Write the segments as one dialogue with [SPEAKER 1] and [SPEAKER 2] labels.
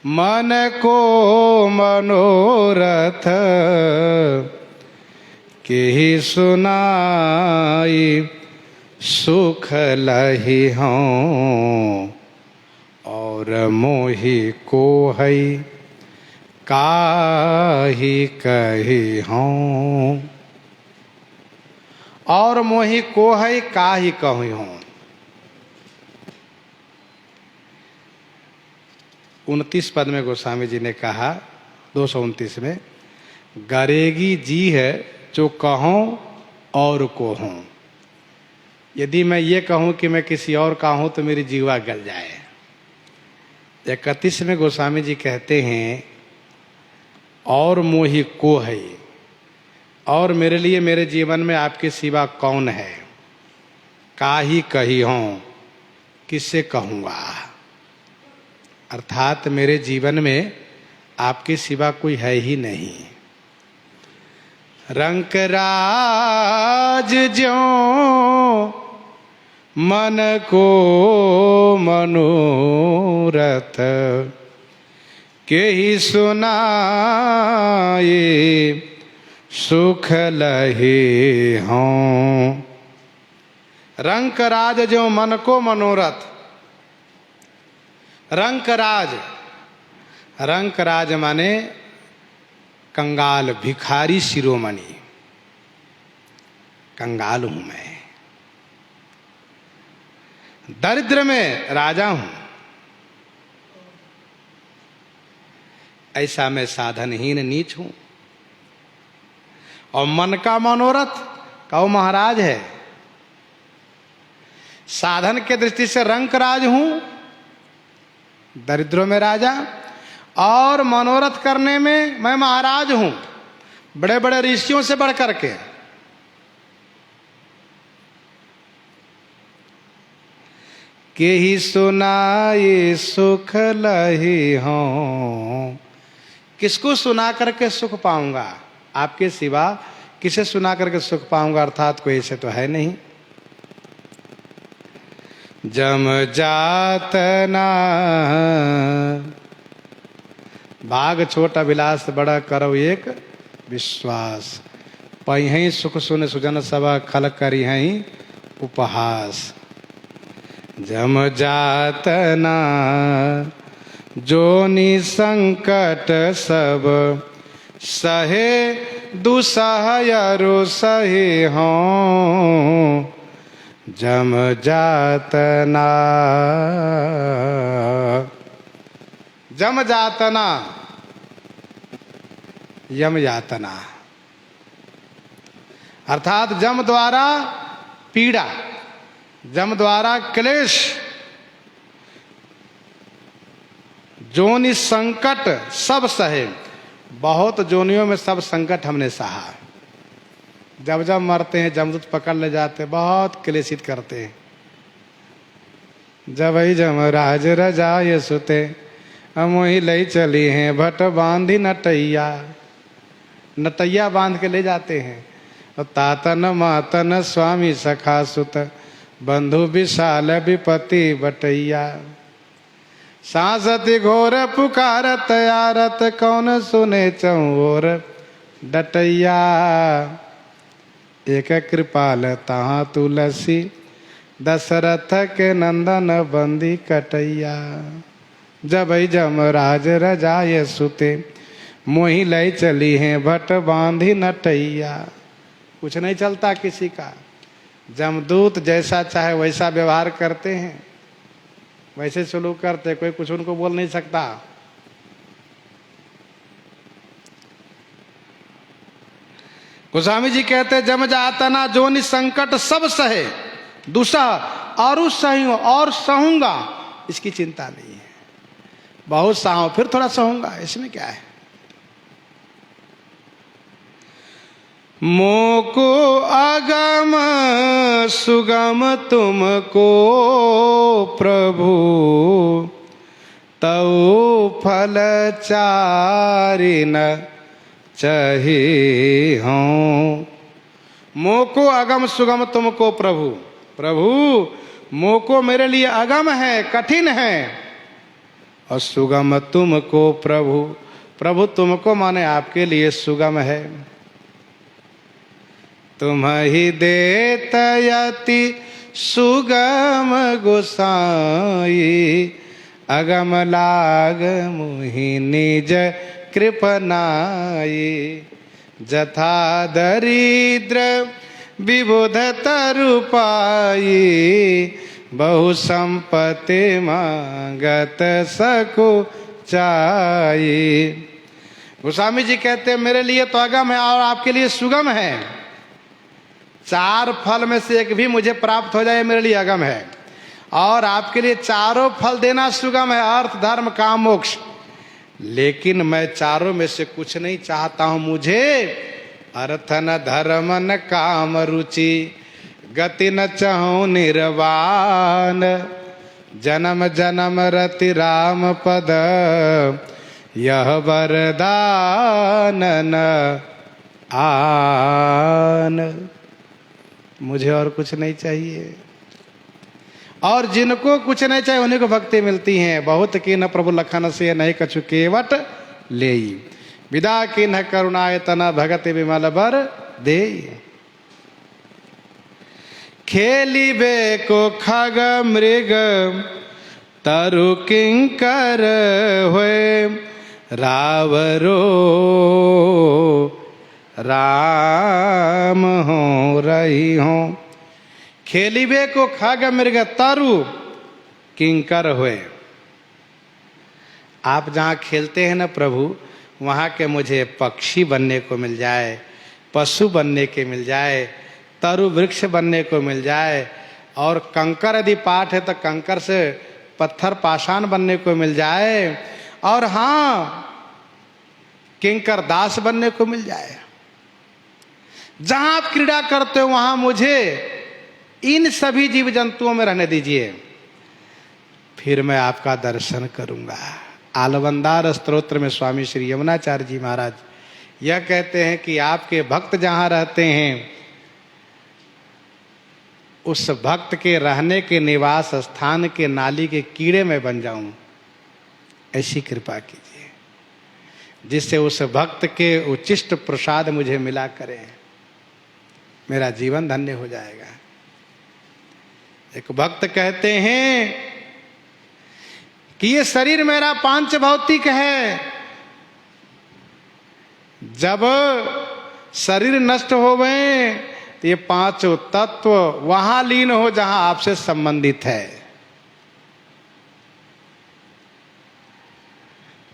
[SPEAKER 1] मन को मनोरथ केहि सुनाई सुख लही हूँ और मोहि को है काहि कही हूँ। और मोहि को है काहि कही हूँ। 29 पद में गोस्वामी जी ने कहा 229 में, गरेगी जी है जो कहूँ और को हूँ। यदि मैं ये कहूँ कि मैं किसी और का हूँ तो मेरी जीवा गल जाए। 31 में गोस्वामी जी कहते हैं और मोहि को है, और मेरे लिए मेरे जीवन में आपके सिवा कौन है, काहि कही हूँ, किससे कहूँगा। अर्थात मेरे जीवन में आपके सिवा कोई है ही नहीं। रंकराज ज्यों मन को मनोरथ केहि सुनाए सुख लहे हों। रंकराज ज्यों मन को मनोरथ। रंकराज, रंकराज माने कंगाल, भिखारी शिरोमणि। कंगाल हूं मैं, दरिद्र में राजा हूं। ऐसा मैं साधनहीन नीच हूं। और मन का मनोरथ कहो महाराज है। साधन के दृष्टि से रंकराज हूं, दरिद्रों में राजा, और मनोरथ करने में मैं महाराज हूं, बड़े बड़े ऋषियों से बढ़ करके। केहि सुनाए सुख लही हों। किसको सुना करके सुख पाऊंगा, आपके सिवा किसे सुना करके सुख पाऊंगा। अर्थात कोई ऐसे तो है नहीं। जम जातना भाग छोटा विलास बड़ा करो एक विश्वास। पहिं सुख सुन सुजन सभा खल करी हैं उपहास। जम जातना जोनि संकट सब सहे दुसहयरु सहे हों। जम जातना, जम जातना, यम यातना अर्थात जम द्वारा पीड़ा, जम द्वारा क्लेश, जोनि संकट सब सहे। बहुत जोनियों में सब संकट हमने सहा। जब जब मरते हैं जमदूत पकड़ ले जाते, बहुत क्लेशित करते हैं। जब ही जमराज रजाए सुते, हम वही ले चली हैं भट बांधी नटैया। नटैया बांध के ले जाते हैं। और तातन मातन स्वामी सखा सुत, बंधु विशाल विपति बटैया। सांसति घोर पुकारत यारत, कौन सुने चौर डटैया। एक कृपाल तहाँ तुलसी, दशरथ के नंदन बंदी कटैया। जब जमराज रजाए सुते, मोहि लय चली हैं भट बांधी नटैया। कुछ नहीं चलता किसी का। जमदूत जैसा चाहे वैसा व्यवहार करते हैं, वैसे सलूक करते, कोई कुछ उनको बोल नहीं सकता। गोस्वामी जी कहते जम जातना जोनि संकट सब सहे दुसह और सही और सहूंगा, इसकी चिंता नहीं है। बहुत सहो फिर थोड़ा सहूंगा, इसमें क्या है। मोको अगम सुगम तुमको प्रभु, तौ फल चारिन चही हूँ। मोको अगम सुगम तुमको प्रभु। प्रभु मोको मेरे लिए अगम है, कठिन है, और सुगम तुमको प्रभु, प्रभु तुमको माने आपके लिए सुगम है। तुम ही देत यति सुगम गोसाई, अगम लाग मुहि निज कृपनाई। जथा दरिद्र विबुध तरु पाई, बहु संपत्ति मांगत सको चाई। गोस्वामी जी कहते हैं मेरे लिए तो अगम है और आपके लिए सुगम है। 4 फल में से एक भी मुझे प्राप्त हो जाए मेरे लिए अगम है, और आपके लिए चारों फल देना सुगम है, अर्थ धर्म काम मोक्ष। लेकिन मैं चारों में से कुछ नहीं चाहता हूं। मुझे अर्थ न धर्म न काम रुचि, गति न चाहूं निर्वाण। जन्म जन्म रति राम पद, यह वरदान न आन। मुझे और कुछ नहीं चाहिए, और जिनको कुछ नहीं चाहिए उन्हीं को भक्ति मिलती है। बहुत की न प्रभु लखन से नहीं कछु केवट लेई, विदा की न करुणायतन भगति विमल बर देई। खेली बे को खग मृग तरु किंकर हुए, रावरो राम हो रही हो। खेलिबे को खग मृग तरु किंकर हुए। आप जहाँ खेलते हैं ना प्रभु, वहाँ के मुझे पक्षी बनने को मिल जाए, पशु बनने के मिल जाए, तरु वृक्ष बनने को मिल जाए, और कंकर यदि पाठ है तो कंकर से पत्थर पाषाण बनने को मिल जाए, और हाँ किंकर दास बनने को मिल जाए। जहां आप क्रीड़ा करते हो वहां मुझे इन सभी जीव जंतुओं में रहने दीजिए, फिर मैं आपका दर्शन करूंगा। आलवंदार स्तोत्र में स्वामी श्री यमुनाचार्य जी महाराज यह कहते हैं कि आपके भक्त जहां रहते हैं उस भक्त के रहने के निवास स्थान के नाली के कीड़े में बन जाऊं, ऐसी कृपा कीजिए जिससे उस भक्त के उचिष्ट प्रसाद मुझे मिला करे, मेरा जीवन धन्य हो जाएगा। एक भक्त कहते हैं कि ये शरीर मेरा पांच भौतिक है, जब शरीर नष्ट हो गए तो ये पांचों तत्व वहां लीन हो जहां आपसे संबंधित है।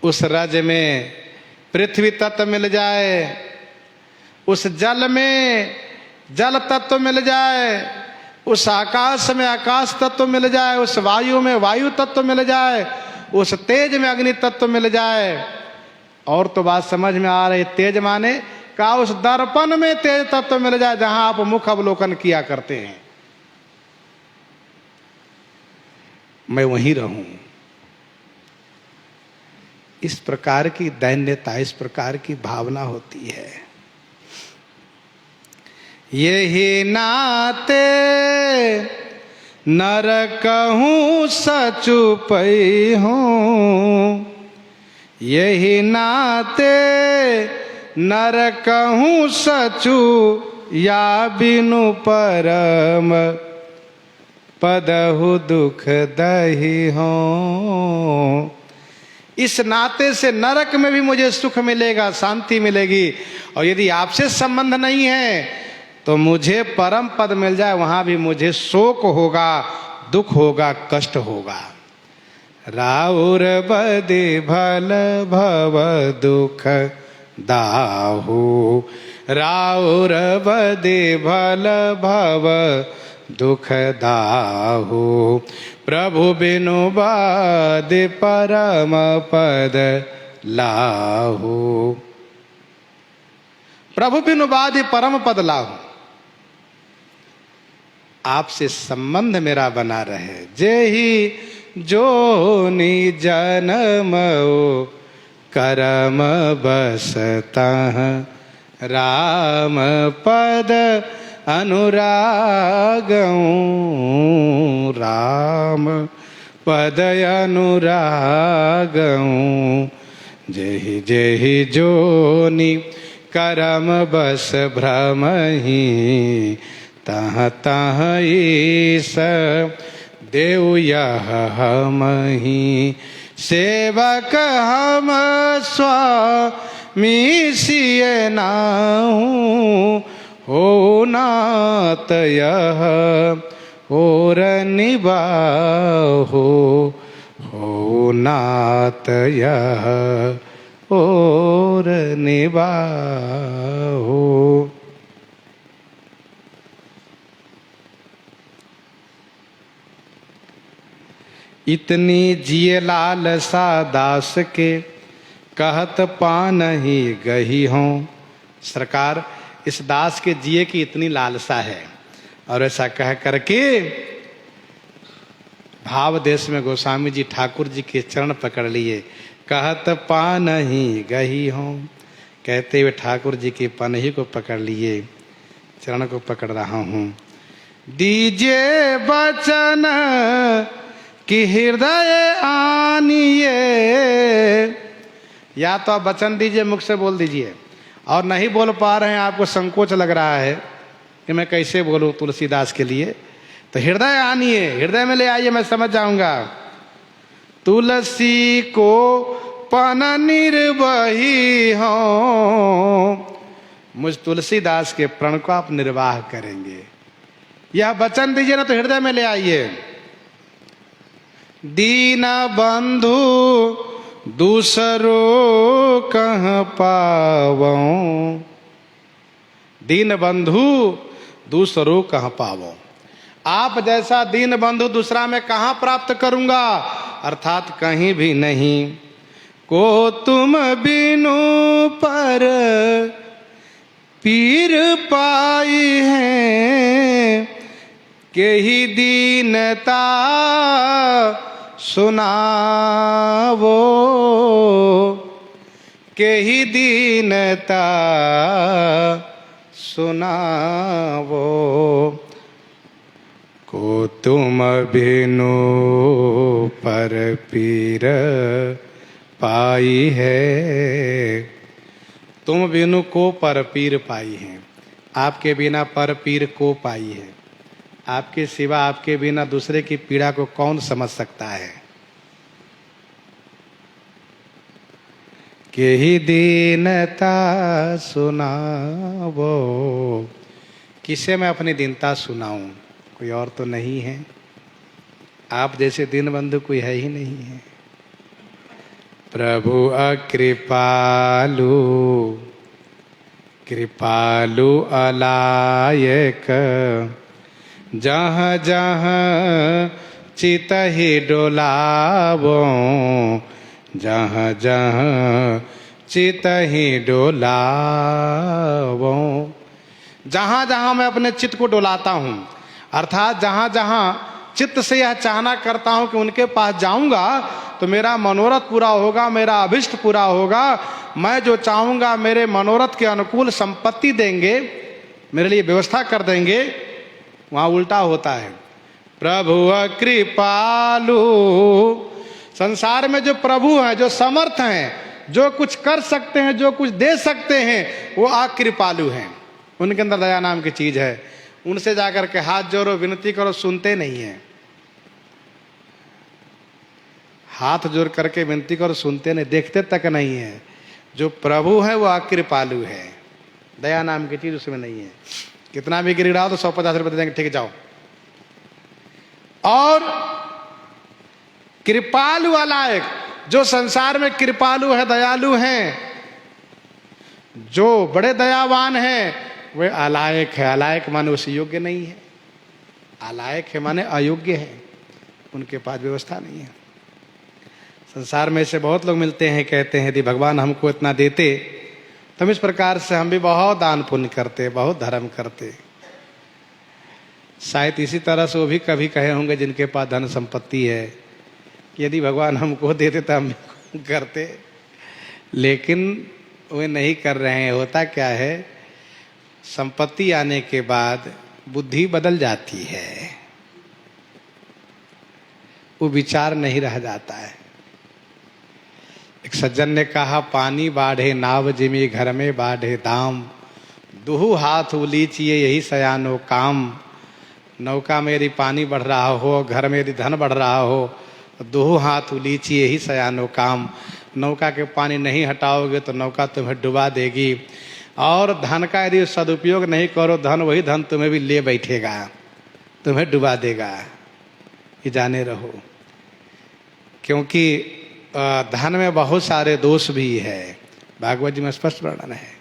[SPEAKER 1] उस रज में पृथ्वी तत्व मिल जाए, उस जल में जल तत्व मिल जाए, उस आकाश में आकाश तत्व मिल जाए, उस वायु में वायु तत्व मिल जाए, उस तेज में अग्नि तत्व मिल जाए। और तो बात समझ में आ रही, तेज माने का उस दर्पण में तेज तत्व मिल जाए जहां आप मुख अवलोकन किया करते हैं, मैं वहीं रहूं। इस प्रकार की दैन्यता, इस प्रकार की भावना होती है। यही नाते नर कहूँ सचु पई हूँ, यही नाते नर कहूँ सचु या बिनु परम पदहु दुख दही हो। इस नाते से नरक में भी मुझे सुख मिलेगा, शांति मिलेगी, और यदि आपसे संबंध नहीं है तो मुझे परम पद मिल जाए, वहां भी मुझे शोक होगा, दुख होगा, कष्ट होगा। राउर बदे भल भव दुख दाहु, राउर बदे भल भव दुख दाहु, प्रभु बिनु बाद परम पद लाहु, प्रभु बिनु बाद परम पद लाहु। आपसे संबंध मेरा बना रहे। जेहि जोनि जन्म करम बसतः, राम पद अनुरागं, राम पद अनुरागऊं, जेहि जेहि जोनि करम बस भ्रमहि, तह तह ईस देव यह हमहि। सेवक हम स्वामी सिय नाहूँ, हो नात यह और निबाहो, हो नात यह और निबाहो। इतनी जिय लालसा दास के, कहत पानहि गही हों। सरकार, इस दास के जिए की इतनी लालसा है, और ऐसा कह करके भाव देश में गोस्वामी जी ठाकुर जी के चरण पकड़ लिए। कहत पानहि गही हों, कहते हुए ठाकुर जी के पनही को पकड़ लिए, चरण को पकड़ रहा हूं। दीजिए बचन कि हृदय आनिए, या तो आप वचन दीजिए, मुख से बोल दीजिए, और नहीं बोल पा रहे हैं, आपको संकोच लग रहा है कि मैं कैसे बोलूं तुलसीदास के लिए, तो हृदय आनिए, हृदय में ले आइए, मैं समझ जाऊंगा। तुलसी को पन निर्वही हो, मुझ तुलसीदास के प्रण को आप निर्वाह करेंगे, यह वचन दीजिए ना, तो हृदय में ले आइए। दीन बंधु दूसरो कह पावों, दीन बंधु दूसरो कह पावों, आप जैसा दीन बंधु दूसरा मैं कहाँ प्राप्त करूंगा, अर्थात कहीं भी नहीं। को तुम बिनु पर पीर पाई है, के ही दीनता सुनावो, के ही दीनता सुनावो। को तुम बिनु पर पीर पाई है, तुम बिनु को पर पीर पाई है, आपके बिना पर पीर को पाई है। आपके सिवा, आपके बिना दूसरे की पीड़ा को कौन समझ सकता है। के ही दीनता सुनावो, किसे मैं अपनी दीनता सुनाऊं, कोई और तो नहीं है, आप जैसे दीन बंधु कोई है ही नहीं है। प्रभु अकृपालु, कृपालु अलायक, जहाँ जहाँ चित ही डोलावो, जहाँ जहाँ चित ही डोलावो। जहाँ जहाँ मैं अपने चित्त को डोलाता हूँ, अर्थात जहाँ जहाँ चित्त से यह चाहना करता हूँ कि उनके पास जाऊँगा तो मेरा मनोरथ पूरा होगा, मेरा अभिष्ट पूरा होगा, मैं जो चाहूँगा मेरे मनोरथ के अनुकूल संपत्ति देंगे, मेरे लिए व्यवस्था कर देंगे, वहाँ उल्टा होता है। प्रभु कृपालु, संसार में जो प्रभु हैं, जो समर्थ हैं, जो कुछ कर सकते हैं, जो कुछ दे सकते हैं, वो अकृपालु हैं, उनके अंदर दया नाम की चीज है। उनसे जाकर के हाथ जोड़ो, विनती करो, सुनते नहीं है। हाथ जोड़ करके विनती करो, सुनते नहीं, देखते तक नहीं है। जो प्रभु है वो अकृपालु है, दया नाम की चीज उसमें नहीं है। कितना भी गिराओ तो 150 रुपये दे देंगे, ठीक है जाओ। और कृपालु अलायक, जो संसार में कृपालु है, दयालु हैं, जो बड़े दयावान हैं, वे अलायक है। अलायक माने उसे योग्य नहीं है, अलायक है माने अयोग्य है, उनके पास व्यवस्था नहीं है। संसार में से बहुत लोग मिलते हैं, कहते हैं यदि भगवान हमको इतना देते तो हम इस प्रकार से हम भी बहुत दान पुण्य करते, बहुत धर्म करते। शायद इसी तरह से वो भी कभी कहे होंगे जिनके पास धन संपत्ति है कि यदि भगवान हमको देते तो हम करते, लेकिन वे नहीं कर रहे हैं। होता क्या है, संपत्ति आने के बाद बुद्धि बदल जाती है। वो विचार नहीं रह जाता है। एक सज्जन ने कहा, पानी बाढ़े नाव जिमी घर में बाढ़े दाम, दुहु हाथ उलीचिए यही सयानो काम। नौका में यदि पानी बढ़ रहा हो, घर में यदि धन बढ़ रहा हो, दुहु हाथ उलीचिए यही सयानो काम। नौका के पानी नहीं हटाओगे तो नौका तुम्हें डुबा देगी, और धन का यदि सदुपयोग नहीं करो, धन वही धन तुम्हें भी ले बैठेगा, तुम्हें डुबा देगा। ये जाने रहो, क्योंकि धन में बहुत सारे दोष भी है, भागवत जी में स्पष्ट वर्णन है।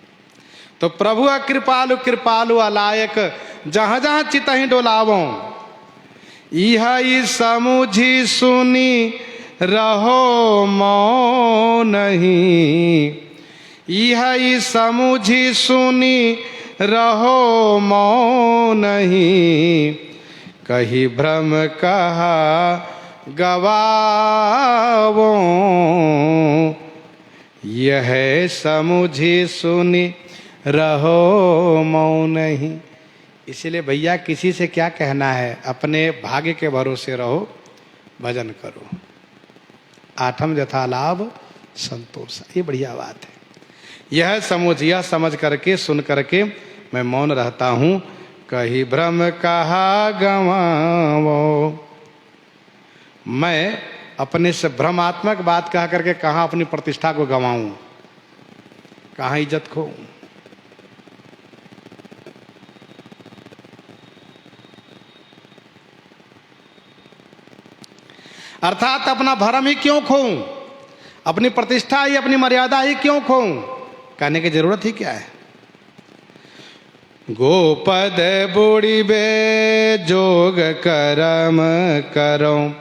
[SPEAKER 1] तो प्रभु कृपालु कृपालु अलायक, जहां जहां चितहि डोलावो, यह समुझी सुनी रहो मौन नहीं। यह समुझी सुनी रहो मौन नहीं, कही भ्रम कहा गवावो। यह समुझी सुनी रहो मौन ही। इसलिए भैया किसी से क्या कहना है, अपने भाग्य के भरोसे रहो, भजन करो। आठम यथा लाभ संतोष, ये बढ़िया बात है। यह समझ करके, सुन करके मैं मौन रहता हूं। कही भ्रम कहा गवावो, मैं अपने से भ्रमात्मक बात कह करके कहाँ अपनी प्रतिष्ठा को गंवाऊं, कहाँ इज्जत खो। अर्थात अपना भरम ही क्यों खोऊं, अपनी प्रतिष्ठा ही, अपनी मर्यादा ही क्यों खोऊं, कहने की जरूरत ही क्या है। गोपद बुढ़ी बे जोग करम करो,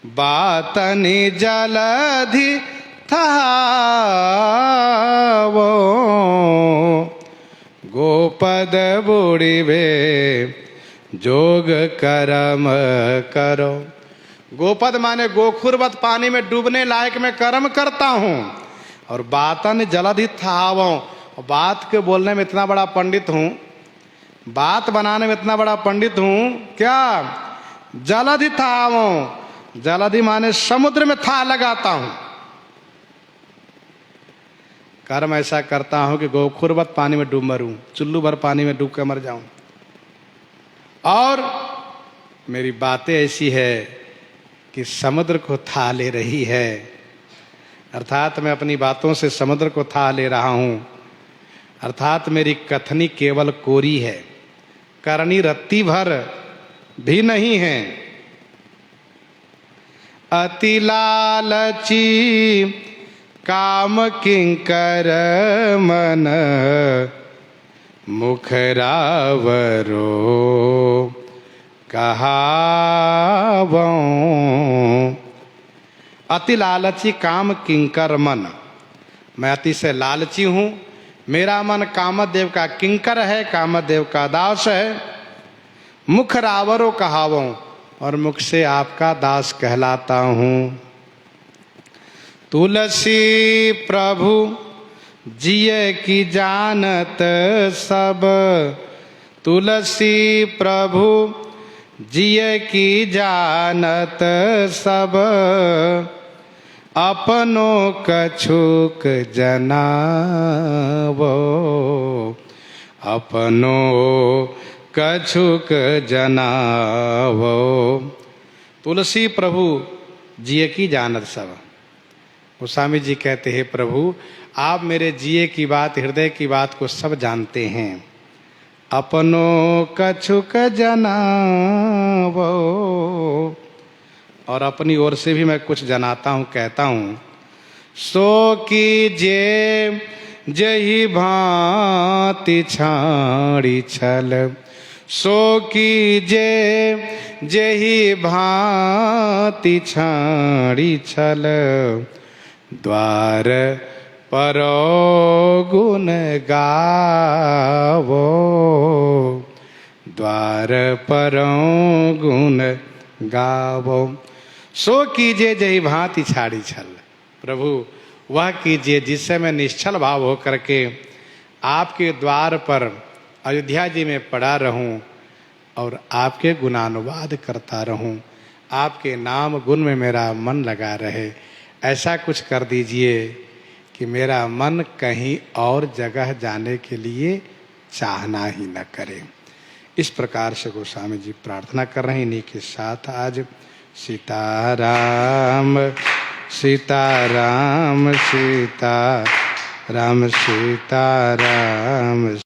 [SPEAKER 1] बातनि जलधि थावो। गोपद बुढ़ी बे जोग करम करो। गोपद माने गोखुरवत पानी में डूबने लायक मैं कर्म करता हूं, और बातन जलधि थावो, बात के बोलने में इतना बड़ा पंडित हूं, बात बनाने में इतना बड़ा पंडित हूं, क्या जलधि थावो, जलधि माने समुद्र में था लगाता हूं। कर्म ऐसा करता हूं कि गोखुरवत पानी में डूब मरूं, चुल्लू भर पानी में डूब कर मर जाऊं। और मेरी बातें ऐसी है कि समुद्र को था ले रही है, अर्थात मैं अपनी बातों से समुद्र को था ले रहा हूं। अर्थात मेरी कथनी केवल कोरी है, करनी रत्ती भर भी नहीं है। अति लालची काम किंकर मन, मुखरावरो कहावो। अति लालची काम किंकर मन, मैं अति से लालची हूं, मेरा मन कामदेव का किंकर है, कामदेव का दास है। मुख रावरो कहावो, और मुख से आपका दास कहलाता हूं। तुलसी प्रभु जिये की जानत सब, तुलसी प्रभु जिये की जानत सब, अपनो कछुक जनावो। अपनो कछुक जनावो। तुलसी प्रभु जिये की जानत सब। गोस्वामी जी कहते हैं, प्रभु आप मेरे जिये की बात, हृदय की बात को सब जानते हैं। अपनो कछुक जनावो, और अपनी ओर से भी मैं कुछ जनाता हूँ, कहता हूँ। सो कीजे जही भांति छाड़ी छल, सो कीजे जही भांति छाड़ी छल, द्वार परो गुण गावो। द्वार परो गुण गावो। सो कीजिए जही भांति छाड़ी छल, प्रभु वह कीजिए जिससे मैं निश्चल भाव हो करके आपके द्वार पर अयोध्या जी में पड़ा रहूं और आपके गुणानुवाद करता रहूं, आपके नाम गुण में मेरा मन लगा रहे। ऐसा कुछ कर दीजिए कि मेरा मन कहीं और जगह जाने के लिए चाहना ही न करे। इस प्रकार से गोस्वामी जी प्रार्थना कर रहे हैं। इन्हीं के साथ आज सीताराम सीताराम सीताराम सीताराम।